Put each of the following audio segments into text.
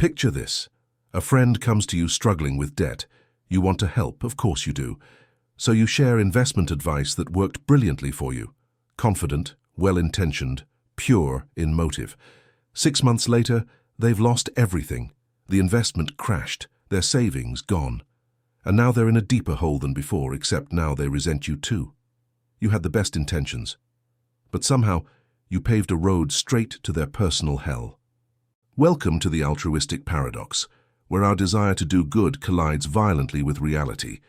Picture this. A friend comes to you struggling with debt. You want to help, of course you do. So you share investment advice that worked brilliantly for you. Confident, well-intentioned, pure in motive. 6 months later, they've lost everything. The investment crashed, their savings gone. And now they're in a deeper hole than before, except now they resent you too. You had the best intentions. But somehow, you paved a road straight to their personal hell. Welcome to the altruistic paradox, where our desire to do good collides violently with reality,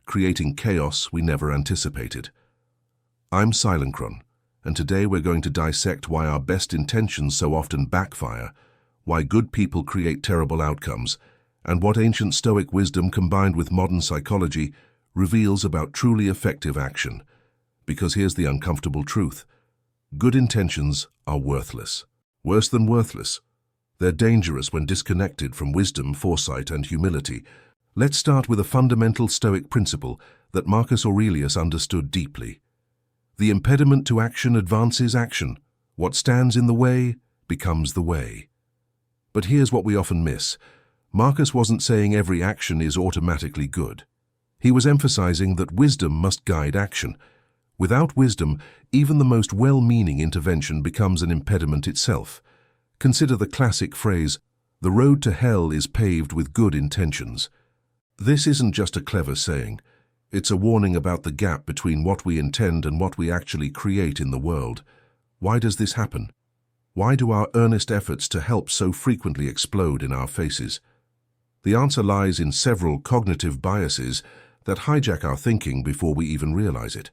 creating chaos we never anticipated. I'm Silencron, and today we're going to dissect why our best intentions so often backfire, why good people create terrible outcomes, and what ancient Stoic wisdom combined with modern psychology reveals about truly effective action. Because here's the uncomfortable truth. Good intentions are worthless. Worse than worthless. They're dangerous when disconnected from wisdom, foresight, and humility. Let's start with a fundamental Stoic principle that Marcus Aurelius understood deeply. The impediment to action advances action. What stands in the way becomes the way. But here's what we often miss. Marcus wasn't saying every action is automatically good. He was emphasizing that wisdom must guide action. Without wisdom, even the most well-meaning intervention becomes an impediment itself. Consider the classic phrase, "The road to hell is paved with good intentions." This isn't just a clever saying. It's a warning about the gap between what we intend and what we actually create in the world. Why does this happen? Why do our earnest efforts to help so frequently explode in our faces? The answer lies in several cognitive biases that hijack our thinking before we even realize it.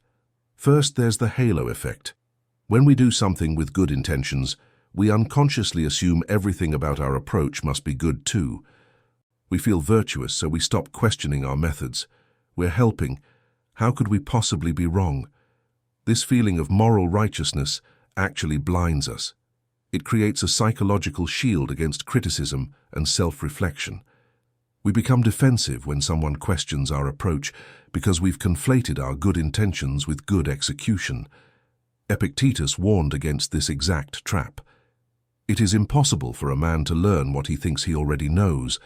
First, there's the halo effect. When we do something with good intentions, we unconsciously assume everything about our approach must be good too. We feel virtuous, so we stop questioning our methods. We're helping. How could we possibly be wrong? This feeling of moral righteousness actually blinds us. It creates a psychological shield against criticism and self-reflection. We become defensive when someone questions our approach because we've conflated our good intentions with good execution. Epictetus warned against this exact trap. It is impossible for a man to learn what he thinks he already knows.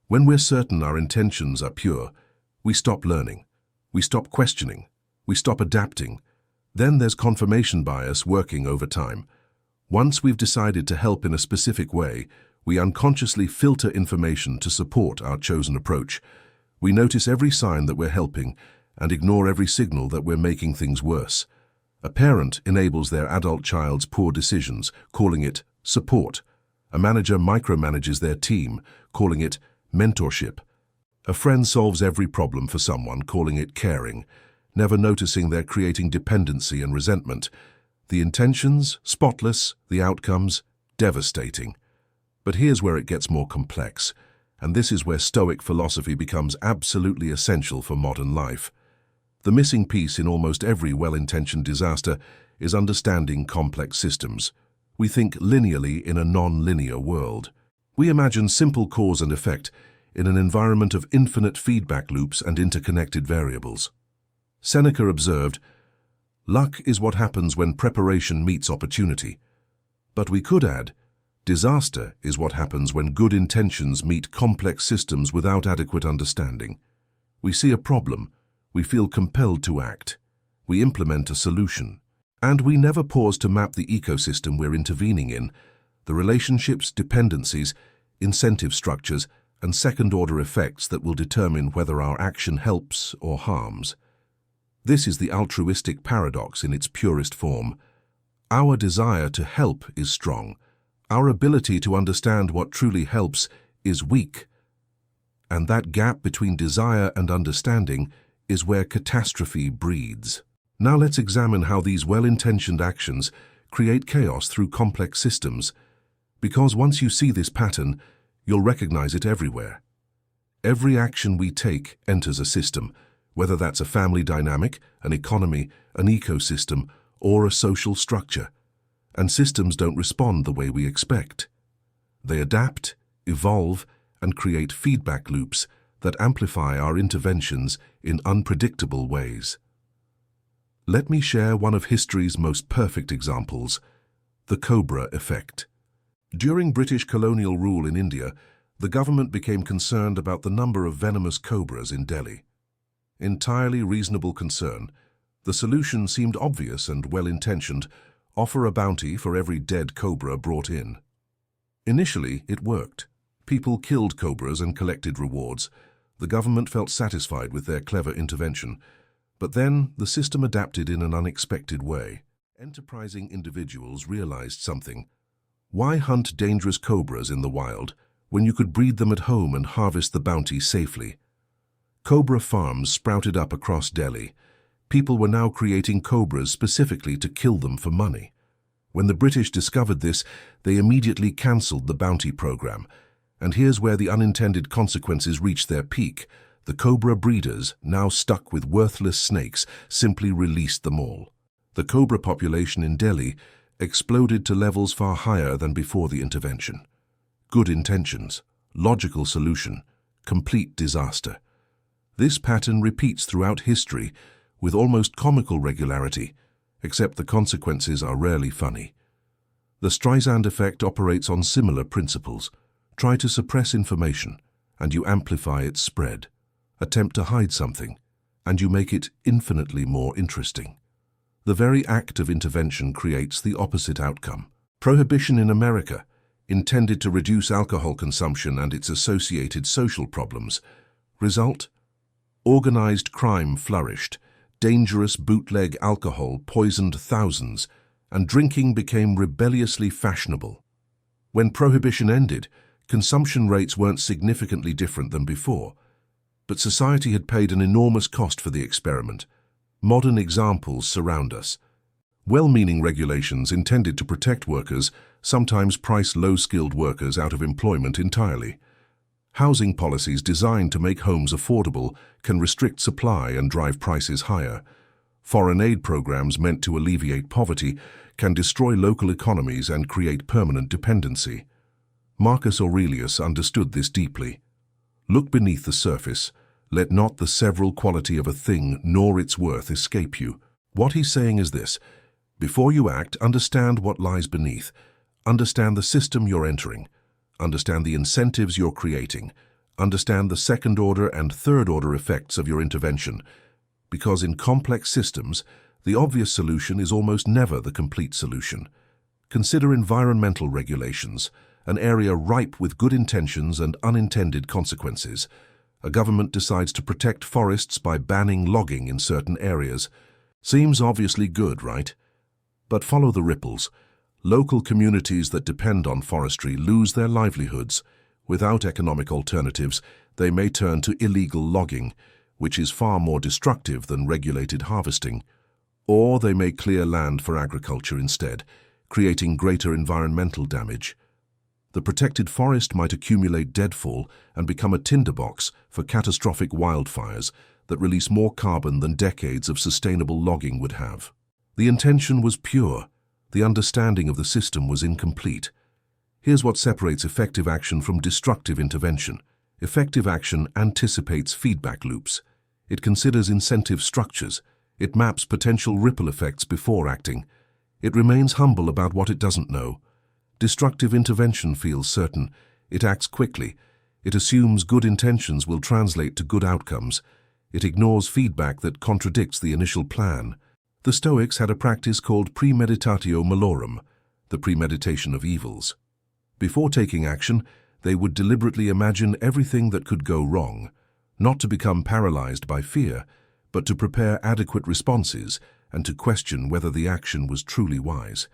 When we're certain our intentions are pure, we stop learning, we stop questioning, we stop adapting. Then there's confirmation bias working over time. Once we've decided to help in a specific way, we unconsciously filter information to support our chosen approach. We notice every sign that we're helping and ignore every signal that we're making things worse. A parent enables their adult child's poor decisions, calling it support. A manager micromanages their team, calling it mentorship. A friend solves every problem for someone, calling it caring, never noticing they're creating dependency and resentment. The intentions, spotless, the outcomes, devastating. But here's where it gets more complex, and this is where Stoic philosophy becomes absolutely essential for modern life. The missing piece in almost every well-intentioned disaster is understanding complex systems. We think linearly in a non-linear world. We imagine simple cause and effect in an environment of infinite feedback loops and interconnected variables. Seneca observed, "Luck is what happens when preparation meets opportunity." But we could add, disaster is what happens when good intentions meet complex systems without adequate understanding. We see a problem, we feel compelled to act, we implement a solution, and we never pause to map the ecosystem we're intervening in, the relationships, dependencies, incentive structures, and second-order effects that will determine whether our action helps or harms. This is the altruistic paradox in its purest form. Our desire to help is strong. Our ability to understand what truly helps is weak. And that gap between desire and understanding is where catastrophe breeds. Now let's examine how these well-intentioned actions create chaos through complex systems, because once you see this pattern, you'll recognize it everywhere. Every action we take enters a system, whether that's a family dynamic, an economy, an ecosystem, or a social structure. And systems don't respond the way we expect. They adapt, evolve, and create feedback loops that amplify our interventions in unpredictable ways. Let me share one of history's most perfect examples, the Cobra Effect. During British colonial rule in India, The government became concerned about the number of venomous cobras in Delhi. Entirely reasonable concern. The solution seemed obvious and well-intentioned: offer a bounty for every dead cobra brought in. Initially, it worked. People killed cobras and collected rewards. The government felt satisfied with their clever intervention. But then, the system adapted in an unexpected way. Enterprising individuals realized something. Why hunt dangerous cobras in the wild when you could breed them at home and harvest the bounty safely? Cobra farms sprouted up across Delhi. People were now creating cobras specifically to kill them for money. When the British discovered this, they immediately cancelled the bounty program. And here's where the unintended consequences reached their peak. The cobra breeders, now stuck with worthless snakes, simply released them all. The cobra population in Delhi exploded to levels far higher than before the intervention. Good intentions, logical solution, complete disaster. This pattern repeats throughout history with almost comical regularity, except the consequences are rarely funny. The Streisand effect operates on similar principles. Try to suppress information, and you amplify its spread. Attempt to hide something, and you make it infinitely more interesting. The very act of intervention creates the opposite outcome. Prohibition in America, intended to reduce alcohol consumption and its associated social problems. Result? Organized crime flourished. Dangerous bootleg alcohol poisoned thousands, and drinking became rebelliously fashionable. When prohibition ended, consumption rates weren't significantly different than before, but society had paid an enormous cost for the experiment. Modern examples surround us. Well-meaning regulations intended to protect workers sometimes price low-skilled workers out of employment entirely. Housing policies designed to make homes affordable can restrict supply and drive prices higher. Foreign aid programs meant to alleviate poverty can destroy local economies and create permanent dependency. Marcus Aurelius understood this deeply. Look beneath the surface. Let not the several quality of a thing nor its worth escape you. What he's saying is this: before you act, understand what lies beneath. Understand the system you're entering. Understand the incentives you're creating. Understand the second-order and third-order effects of your intervention. Because in complex systems, the obvious solution is almost never the complete solution. Consider environmental regulations, an area ripe with good intentions and unintended consequences. A government decides to protect forests by banning logging in certain areas. Seems obviously good, right? But follow the ripples. Local communities that depend on forestry lose their livelihoods. Without economic alternatives, they may turn to illegal logging, which is far more destructive than regulated harvesting. Or they may clear land for agriculture instead, creating greater environmental damage. The protected forest might accumulate deadfall and become a tinderbox for catastrophic wildfires that release more carbon than decades of sustainable logging would have. The intention was pure. The understanding of the system was incomplete. Here's what separates effective action from destructive intervention. Effective action anticipates feedback loops. It considers incentive structures. It maps potential ripple effects before acting. It remains humble about what it doesn't know. Destructive intervention feels certain. It acts quickly. It assumes good intentions will translate to good outcomes. It ignores feedback that contradicts the initial plan. The Stoics had a practice called premeditatio malorum, the premeditation of evils. Before taking action, they would deliberately imagine everything that could go wrong, not to become paralyzed by fear, but to prepare adequate responses and to question whether the action was truly wise.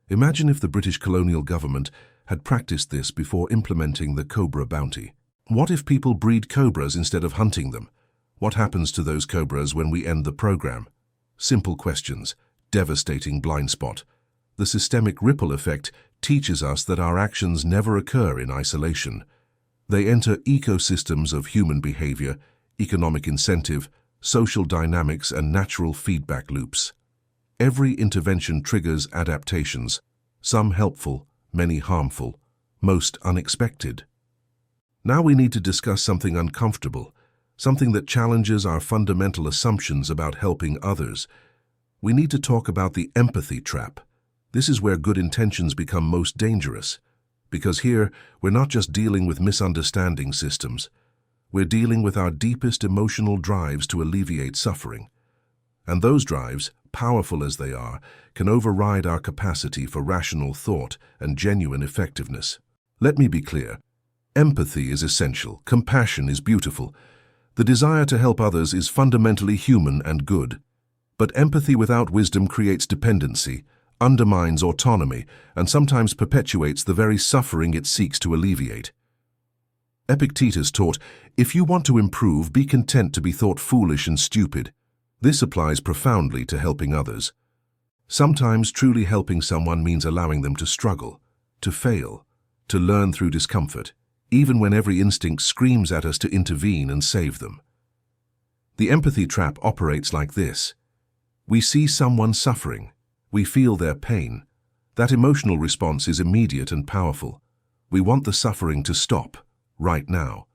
Imagine if the British colonial government had practiced this before implementing the cobra bounty. What if people breed cobras instead of hunting them? What happens to those cobras when we end the program? Simple questions, devastating blind spot. The systemic ripple effect teaches us that our actions never occur in isolation. They enter ecosystems of human behavior, economic incentive, social dynamics, and natural feedback loops. Every intervention triggers adaptations, some helpful, many harmful, most unexpected. Now we need to discuss something uncomfortable, something that challenges our fundamental assumptions about helping others. We need to talk about the empathy trap. This is where good intentions become most dangerous. Because here, we're not just dealing with misunderstanding systems. We're dealing with our deepest emotional drives to alleviate suffering. And those drives, powerful as they are, can override our capacity for rational thought and genuine effectiveness. Let me be clear. Empathy is essential. Compassion is beautiful. The desire to help others is fundamentally human and good. But empathy without wisdom creates dependency, undermines autonomy, and sometimes perpetuates the very suffering it seeks to alleviate. Epictetus taught, "If you want to improve, be content to be thought foolish and stupid." This applies profoundly to helping others. Sometimes truly helping someone means allowing them to struggle, to fail, to learn through discomfort, even when every instinct screams at us to intervene and save them. The empathy trap operates like this. We see someone suffering. We feel their pain. That emotional response is immediate and powerful. We want the suffering to stop, right now.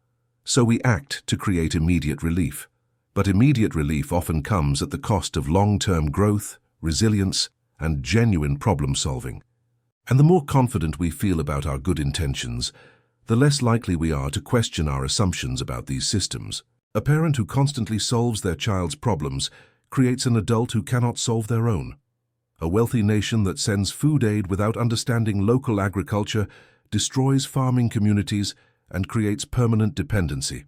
So we act to create immediate relief. But immediate relief often comes at the cost of long-term growth, resilience, and genuine problem-solving. And the more confident we feel about our good intentions, the less likely we are to question our assumptions about these systems. A parent who constantly solves their child's problems creates an adult who cannot solve their own. A wealthy nation that sends food aid without understanding local agriculture destroys farming communities and creates permanent dependency.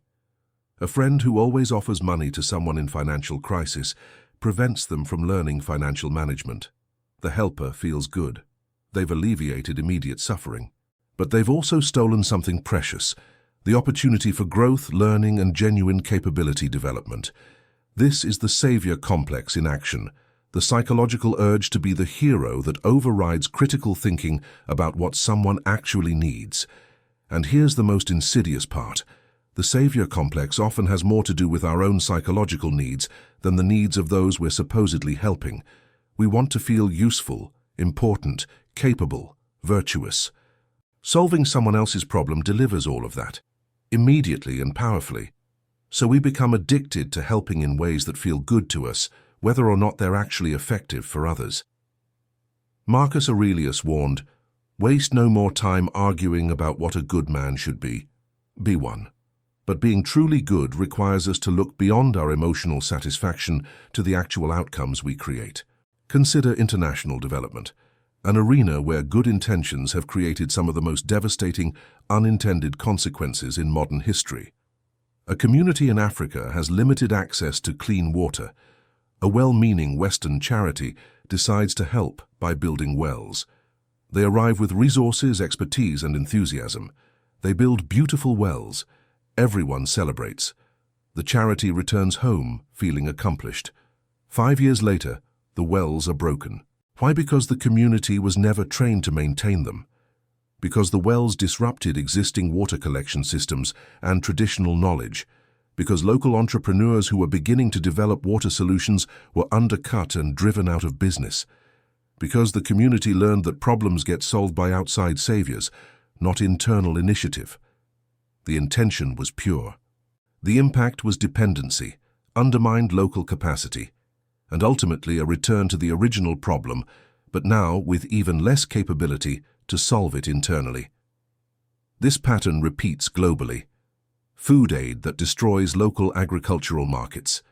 A friend who always offers money to someone in financial crisis prevents them from learning financial management. The helper feels good. They've alleviated immediate suffering. But they've also stolen something precious, the opportunity for growth, learning, and genuine capability development. This is the savior complex in action, the psychological urge to be the hero that overrides critical thinking about what someone actually needs. And here's the most insidious part. The savior complex often has more to do with our own psychological needs than the needs of those we're supposedly helping. We want to feel useful, important, capable, virtuous. Solving someone else's problem delivers all of that, immediately and powerfully. So we become addicted to helping in ways that feel good to us, whether or not they're actually effective for others. Marcus Aurelius warned, "Waste no more time arguing about what a good man should be. Be one." But being truly good requires us to look beyond our emotional satisfaction to the actual outcomes we create. Consider international development, an arena where good intentions have created some of the most devastating, unintended consequences in modern history. A community in Africa has limited access to clean water. A well-meaning Western charity decides to help by building wells. They arrive with resources, expertise, and enthusiasm. They build beautiful wells. Everyone celebrates. The charity returns home feeling accomplished. 5 years later, the wells are broken. Why? Because the community was never trained to maintain them. Because the wells disrupted existing water collection systems and traditional knowledge. Because local entrepreneurs who were beginning to develop water solutions were undercut and driven out of business. Because the community learned that problems get solved by outside saviors, not internal initiative. The intention was pure. The impact was dependency, undermined local capacity, and ultimately a return to the original problem, but now with even less capability to solve it internally. This pattern repeats globally. Food aid that destroys local agricultural markets,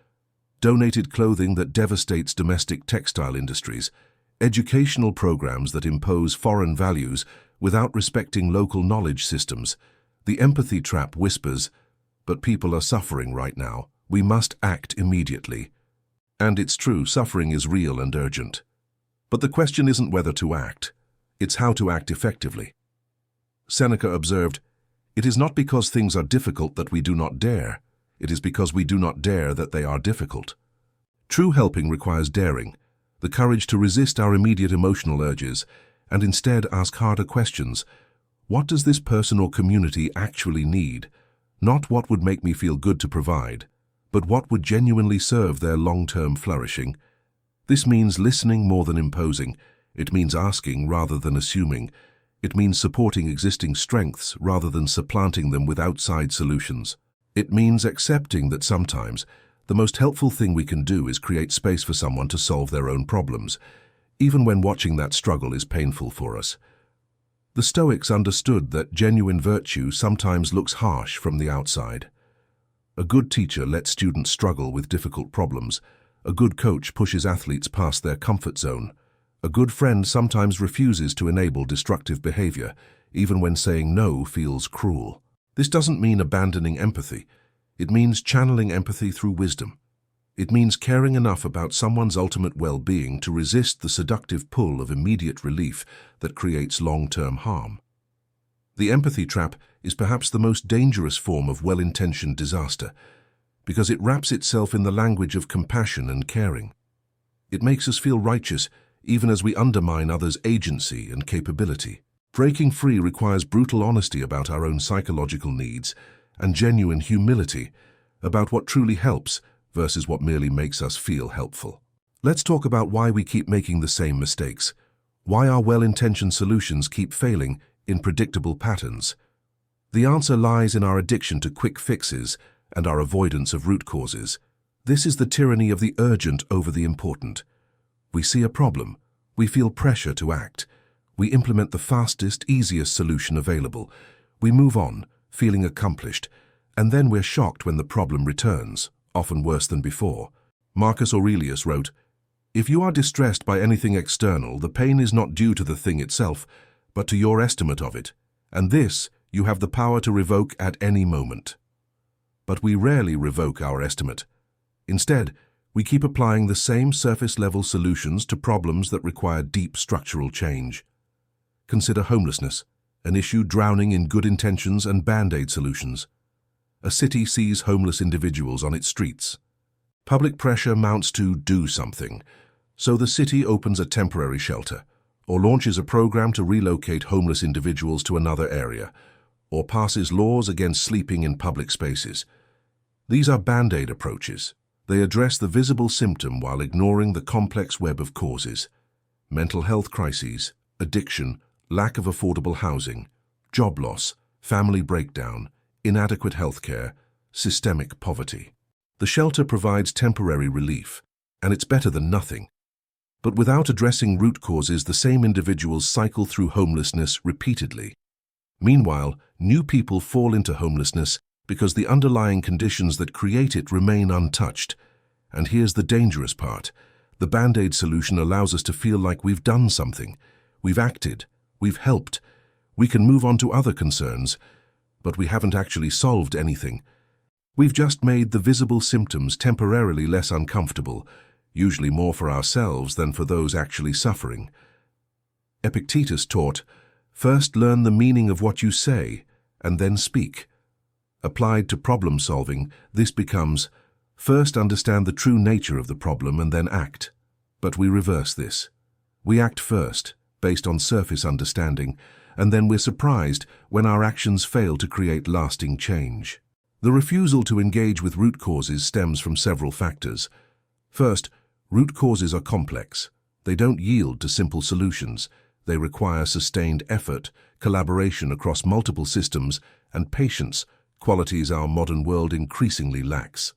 donated clothing that devastates domestic textile industries, educational programs that impose foreign values without respecting local knowledge systems. The empathy trap whispers, "But people are suffering right now. We must act immediately." And it's true, suffering is real and urgent. But the question isn't whether to act, it's how to act effectively. Seneca observed, "It is not because things are difficult that we do not dare. It is because we do not dare that they are difficult." True helping requires daring, the courage to resist our immediate emotional urges, and instead ask harder questions. What does this person or community actually need? Not what would make me feel good to provide, but what would genuinely serve their long-term flourishing. This means listening more than imposing. It means asking rather than assuming. It means supporting existing strengths rather than supplanting them with outside solutions. It means accepting that sometimes the most helpful thing we can do is create space for someone to solve their own problems, even when watching that struggle is painful for us. The Stoics understood that genuine virtue sometimes looks harsh from the outside. A good teacher lets students struggle with difficult problems. A good coach pushes athletes past their comfort zone. A good friend sometimes refuses to enable destructive behavior, even when saying no feels cruel. This doesn't mean abandoning empathy. It means channeling empathy through wisdom. It means caring enough about someone's ultimate well-being to resist the seductive pull of immediate relief that creates long-term harm. The empathy trap is perhaps the most dangerous form of well-intentioned disaster, because it wraps itself in the language of compassion and caring. It makes us feel righteous even as we undermine others' agency and capability. Breaking free requires brutal honesty about our own psychological needs and genuine humility about what truly helps versus what merely makes us feel helpful. Let's talk about why we keep making the same mistakes, why our well-intentioned solutions keep failing in predictable patterns. The answer lies in our addiction to quick fixes and our avoidance of root causes. This is the tyranny of the urgent over the important. We see a problem, we feel pressure to act, we implement the fastest, easiest solution available, we move on, feeling accomplished, and then we're shocked when the problem returns, often worse than before. Marcus Aurelius wrote, "If you are distressed by anything external, the pain is not due to the thing itself, but to your estimate of it, and this you have the power to revoke at any moment." But we rarely revoke our estimate. Instead, we keep applying the same surface-level solutions to problems that require deep structural change. Consider homelessness, an issue drowning in good intentions and band-aid solutions. A city sees homeless individuals on its streets. Public pressure mounts to do something, so the city opens a temporary shelter, or launches a program to relocate homeless individuals to another area, or passes laws against sleeping in public spaces. These are band-aid approaches. They address the visible symptom while ignoring the complex web of causes: mental health crises, addiction, lack of affordable housing, job loss, family breakdown, inadequate healthcare, systemic poverty. The shelter provides temporary relief, and it's better than nothing. But without addressing root causes, the same individuals cycle through homelessness repeatedly. Meanwhile, new people fall into homelessness because the underlying conditions that create it remain untouched. And here's the dangerous part. The Band-Aid solution allows us to feel like we've done something. We've acted. We've helped. We can move on to other concerns, but we haven't actually solved anything. We've just made the visible symptoms temporarily less uncomfortable, usually more for ourselves than for those actually suffering. Epictetus taught, "First learn the meaning of what you say, and then speak." Applied to problem solving, this becomes, first understand the true nature of the problem and then act. But we reverse this. We act first, based on surface understanding, and then we're surprised when our actions fail to create lasting change. The refusal to engage with root causes stems from several factors. First, root causes are complex. They don't yield to simple solutions. They require sustained effort, collaboration across multiple systems, and patience, qualities our modern world increasingly lacks.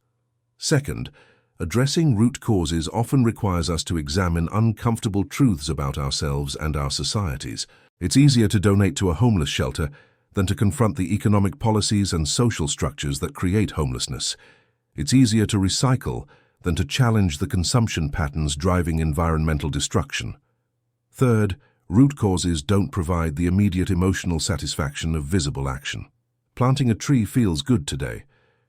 Second, addressing root causes often requires us to examine uncomfortable truths about ourselves and our societies. It's easier to donate to a homeless shelter than to confront the economic policies and social structures that create homelessness. It's easier to recycle than to challenge the consumption patterns driving environmental destruction. Third, root causes don't provide the immediate emotional satisfaction of visible action. Planting a tree feels good today.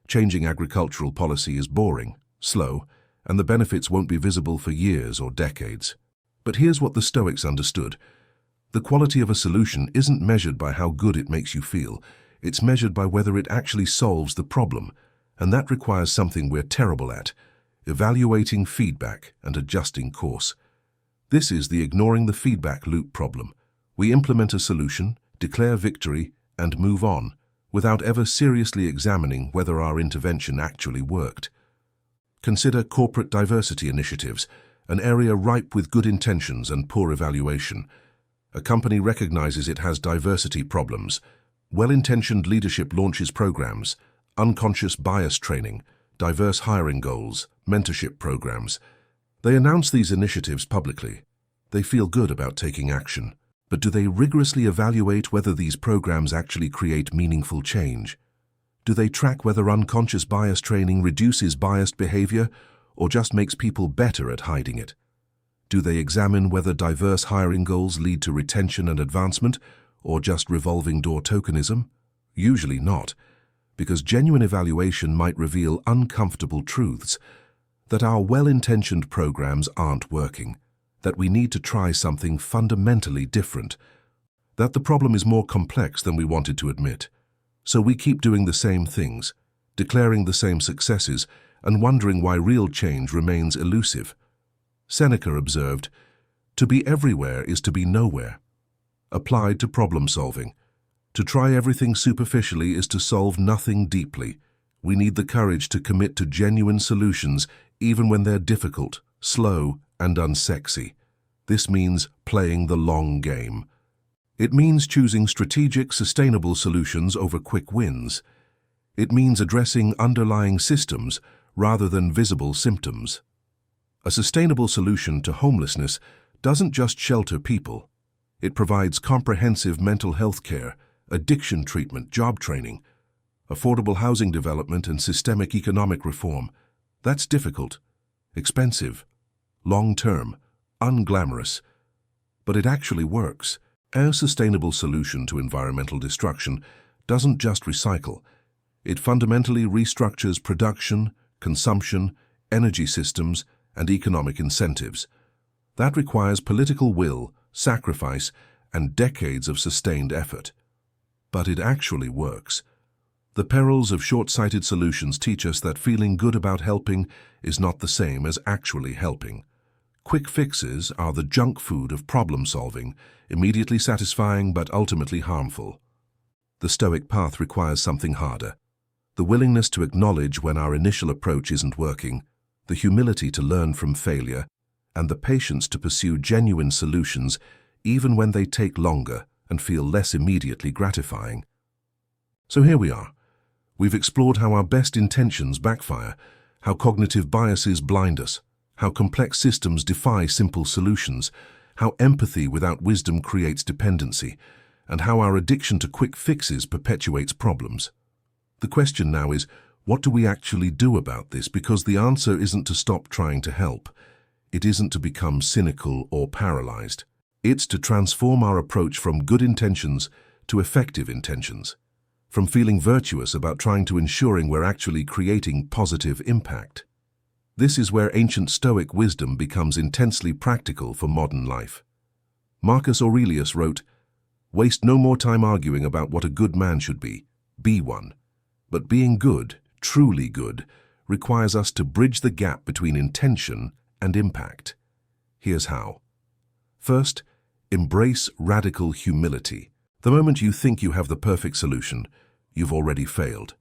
Changing agricultural policy is boring, slow, and the benefits won't be visible for years or decades. But here's what the Stoics understood. The quality of a solution isn't measured by how good it makes you feel. It's measured by whether it actually solves the problem, and that requires something we're terrible at: evaluating feedback and adjusting course. This is the ignoring the feedback loop problem. We implement a solution, declare victory, and move on, without ever seriously examining whether our intervention actually worked. Consider corporate diversity initiatives, an area ripe with good intentions and poor evaluation. A company recognizes it has diversity problems. Well-intentioned leadership launches programs, unconscious bias training, diverse hiring goals, mentorship programs. They announce these initiatives publicly. They feel good about taking action. But do they rigorously evaluate whether these programs actually create meaningful change? Do they track whether unconscious bias training reduces biased behavior or just makes people better at hiding it? Do they examine whether diverse hiring goals lead to retention and advancement or just revolving door tokenism? Usually not, because genuine evaluation might reveal uncomfortable truths, that our well-intentioned programs aren't working, that we need to try something fundamentally different, that the problem is more complex than we wanted to admit. So we keep doing the same things, declaring the same successes, and wondering why real change remains elusive. Seneca observed, "To be everywhere is to be nowhere." Applied to problem solving, to try everything superficially is to solve nothing deeply. We need the courage to commit to genuine solutions even when they're difficult, slow, and unsexy. This means playing the long game. It means choosing strategic, sustainable solutions over quick wins. It means addressing underlying systems rather than visible symptoms. A sustainable solution to homelessness doesn't just shelter people. It provides comprehensive mental health care, addiction treatment, job training, affordable housing development, and systemic economic reform. That's difficult, expensive, long-term, unglamorous, but it actually works. Our sustainable solution to environmental destruction doesn't just recycle. It fundamentally restructures production, consumption, energy systems, and economic incentives. That requires political will, sacrifice, and decades of sustained effort. But it actually works. The perils of short-sighted solutions teach us that feeling good about helping is not the same as actually helping. Quick fixes are the junk food of problem solving, immediately satisfying but ultimately harmful. The Stoic path requires something harder. The willingness to acknowledge when our initial approach isn't working, the humility to learn from failure, and the patience to pursue genuine solutions even when they take longer and feel less immediately gratifying. So here we are. We've explored how our best intentions backfire, how cognitive biases blind us, how complex systems defy simple solutions, how empathy without wisdom creates dependency, and how our addiction to quick fixes perpetuates problems. The question now is, what do we actually do about this? Because the answer isn't to stop trying to help. It isn't to become cynical or paralyzed. It's to transform our approach from good intentions to effective intentions, from feeling virtuous about trying to ensuring we're actually creating positive impact. This is where ancient Stoic wisdom becomes intensely practical for modern life. Marcus Aurelius wrote, "Waste no more time arguing about what a good man should be one. But being good, truly good, requires us to bridge the gap between intention and impact. Here's how. First, embrace radical humility. The moment you think you have the perfect solution, you've already failed.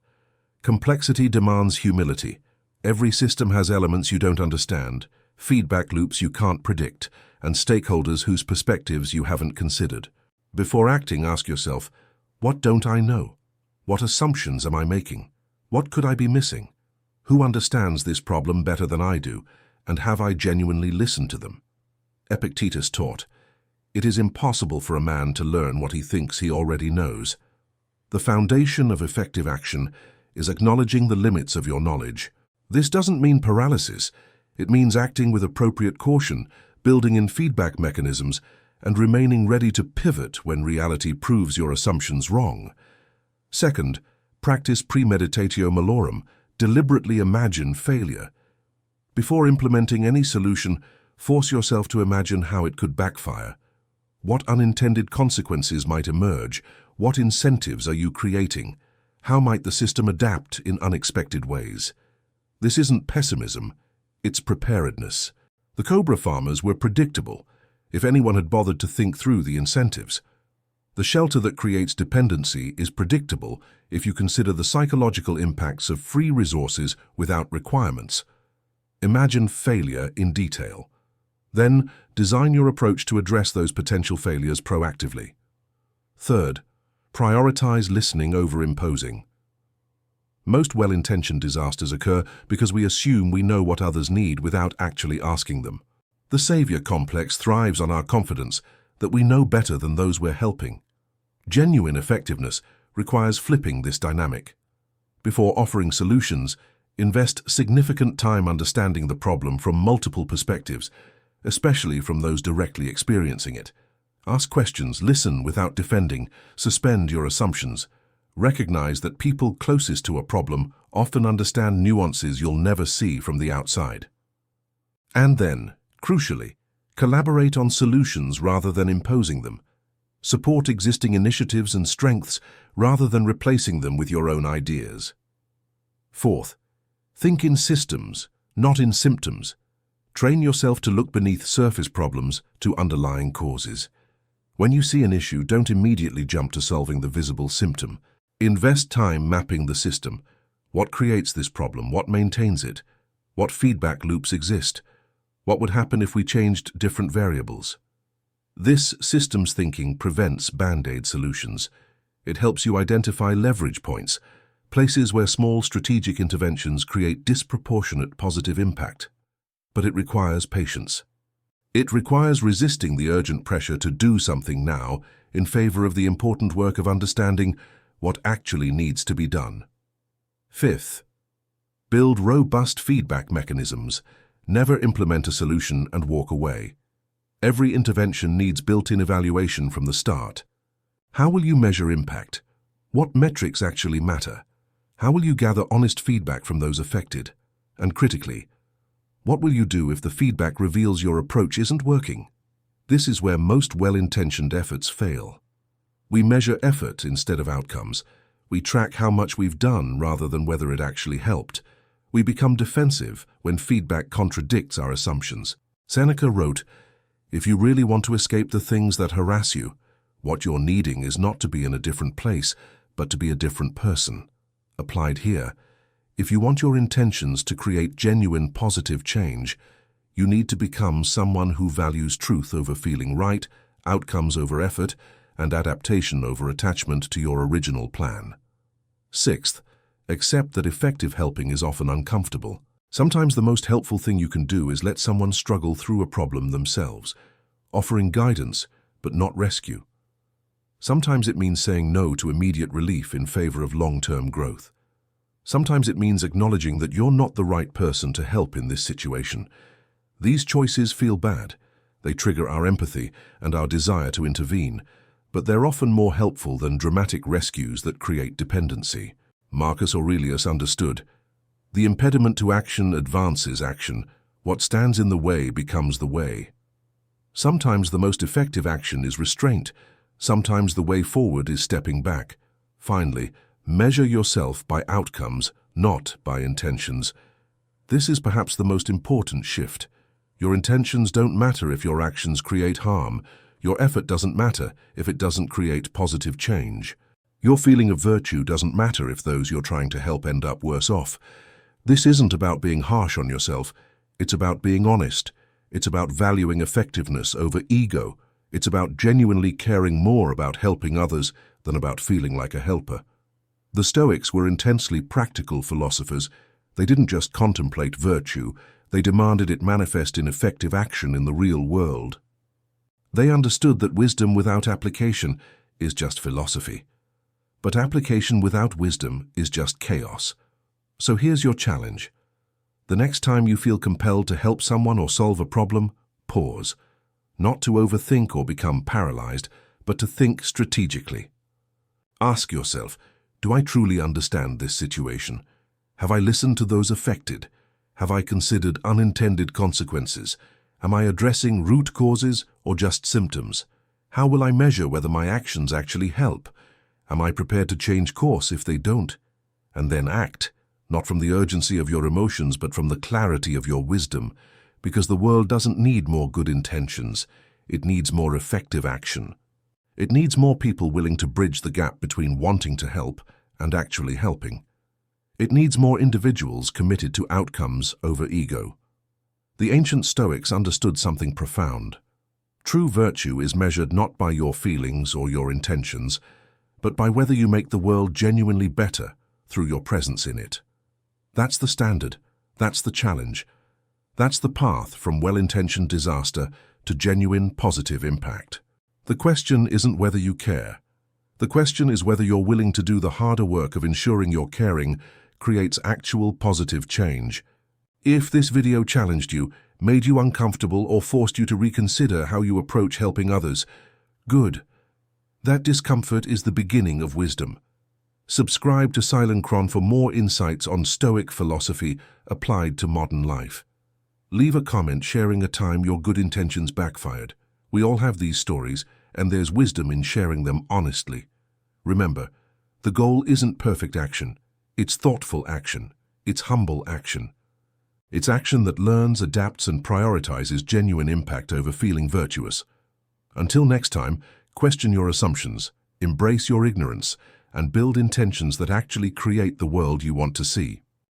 Complexity demands humility. Every system has elements you don't understand, feedback loops you can't predict, and stakeholders whose perspectives you haven't considered. Before acting, ask yourself, what don't I know? What assumptions am I making? What could I be missing? Who understands this problem better than I do, and have I genuinely listened to them? Epictetus taught, "It is impossible for a man to learn what he thinks he already knows." The foundation of effective action is acknowledging the limits of your knowledge. This doesn't mean paralysis. It means acting with appropriate caution, building in feedback mechanisms, and remaining ready to pivot when reality proves your assumptions wrong. Second, practice premeditatio malorum. Deliberately imagine failure. Before implementing any solution, force yourself to imagine how it could backfire. What unintended consequences might emerge? What incentives are you creating? How might the system adapt in unexpected ways? This isn't pessimism, it's preparedness. The Cobra farmers were predictable, if anyone had bothered to think through the incentives. The shelter that creates dependency is predictable if you consider the psychological impacts of free resources without requirements. Imagine failure in detail. Then, design your approach to address those potential failures proactively. Third, prioritize listening over imposing. Most well-intentioned disasters occur because we assume we know what others need without actually asking them. The savior complex thrives on our confidence that we know better than those we're helping. Genuine effectiveness requires flipping this dynamic. Before offering solutions, invest significant time understanding the problem from multiple perspectives, especially from those directly experiencing it. Ask questions, listen without defending, suspend your assumptions. Recognize that people closest to a problem often understand nuances you'll never see from the outside. And then, crucially, collaborate on solutions rather than imposing them. Support existing initiatives and strengths rather than replacing them with your own ideas. Fourth, think in systems, not in symptoms. Train yourself to look beneath surface problems to underlying causes. When you see an issue, don't immediately jump to solving the visible symptom. Invest time mapping the system. What creates this problem? What maintains it? What feedback loops exist? What would happen if we changed different variables? This systems thinking prevents band-aid solutions. It helps you identify leverage points, places where small strategic interventions create disproportionate positive impact. But it requires patience. It requires resisting the urgent pressure to do something now in favor of the important work of understanding what actually needs to be done. Fifth, build robust feedback mechanisms. Never implement a solution and walk away. Every intervention needs built-in evaluation from the start. How will you measure impact? What metrics actually matter? How will you gather honest feedback from those affected? And critically, what will you do if the feedback reveals your approach isn't working? This is where most well-intentioned efforts fail. We measure effort instead of outcomes. We track how much we've done rather than whether it actually helped. We become defensive when feedback contradicts our assumptions. Seneca wrote, "If you really want to escape the things that harass you, what you're needing is not to be in a different place, but to be a different person." Applied here, if you want your intentions to create genuine positive change, you need to become someone who values truth over feeling right, outcomes over effort, and adaptation over attachment to your original plan. Sixth, accept that effective helping is often uncomfortable. Sometimes the most helpful thing you can do is let someone struggle through a problem themselves, offering guidance but not rescue. Sometimes it means saying no to immediate relief in favor of long-term growth. Sometimes it means acknowledging that you're not the right person to help in this situation. These choices feel bad. They trigger our empathy and our desire to intervene, but they're often more helpful than dramatic rescues that create dependency. Marcus Aurelius understood, "The impediment to action advances action. What stands in the way becomes the way." Sometimes the most effective action is restraint. Sometimes the way forward is stepping back. Finally, measure yourself by outcomes, not by intentions. This is perhaps the most important shift. Your intentions don't matter if your actions create harm. Your effort doesn't matter if it doesn't create positive change. Your feeling of virtue doesn't matter if those you're trying to help end up worse off. This isn't about being harsh on yourself. It's about being honest. It's about valuing effectiveness over ego. It's about genuinely caring more about helping others than about feeling like a helper. The Stoics were intensely practical philosophers. They didn't just contemplate virtue, they demanded it manifest in effective action in the real world. They understood that wisdom without application is just philosophy. But application without wisdom is just chaos. So here's your challenge. The next time you feel compelled to help someone or solve a problem, pause. Not to overthink or become paralyzed, but to think strategically. Ask yourself, do I truly understand this situation? Have I listened to those affected? Have I considered unintended consequences? Am I addressing root causes or just symptoms? How will I measure whether my actions actually help? Am I prepared to change course if they don't? And then act, not from the urgency of your emotions, but from the clarity of your wisdom, because the world doesn't need more good intentions. It needs more effective action. It needs more people willing to bridge the gap between wanting to help and actually helping. It needs more individuals committed to outcomes over ego. The ancient Stoics understood something profound. True virtue is measured not by your feelings or your intentions, but by whether you make the world genuinely better through your presence in it. That's the standard. That's the challenge. That's the path from well-intentioned disaster to genuine positive impact. The question isn't whether you care. The question is whether you're willing to do the harder work of ensuring your caring creates actual positive change. If this video challenged you, made you uncomfortable, or forced you to reconsider how you approach helping others, good. That discomfort is the beginning of wisdom. Subscribe to Silencron for more insights on Stoic philosophy applied to modern life. Leave a comment sharing a time your good intentions backfired. We all have these stories, and there's wisdom in sharing them honestly. Remember, the goal isn't perfect action. It's thoughtful action. It's humble action. It's action that learns, adapts, and prioritizes genuine impact over feeling virtuous. Until next time, question your assumptions, embrace your ignorance, and build intentions that actually create the world you want to see.